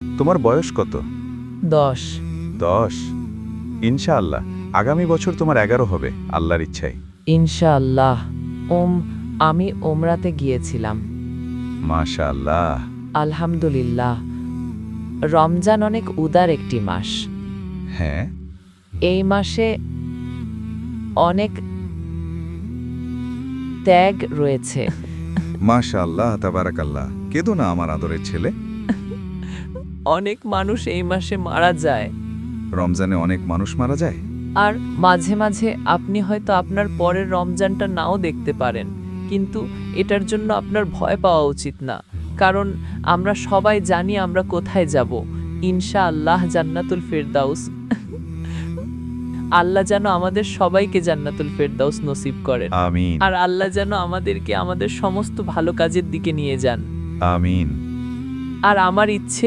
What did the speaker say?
তোমার বয়স কত? 10। 10। ইনশাআল্লাহ আগামী বছর তোমার 11 হবে আল্লাহর ইচ্ছায়। ইনশাআল্লাহ। আমি ওমরাতে গিয়েছিলাম। মাশাআল্লাহ। আলহামদুলিল্লাহ। রমজান অনেক উদার একটি মাস। হ্যাঁ। এই মাসে অনেক ত্যাগ রয়েছে। মাশাআল্লাহ তাবারাকাল্লাহ। কেঁদো না আমার আদরের ছেলে। অনেক মানুষ এই মাসে মারা যায়। রমজানে অনেক মানুষ মারা যায়। আর মাঝে মাঝে আপনি হয়তো আপনার পরের রমজানটা নাও দেখতে পারেন, কিন্তু এটার জন্য আপনার ভয় পাওয়া উচিত না, কারণ আমরা সবাই জানি আমরা কোথায় যাব। ইনশাআল্লাহ জান্নাতুল ফেরদাউস। আল্লাহ যেন আমাদের সবাইকে জান্নাতুল ফেরদাউস নসিব করেন। আমিন। আর আল্লাহ যেন আমাদেরকে আমাদের সমস্ত ভালো কাজের দিকে নিয়ে যান। আমিন। আর আমার ইচ্ছে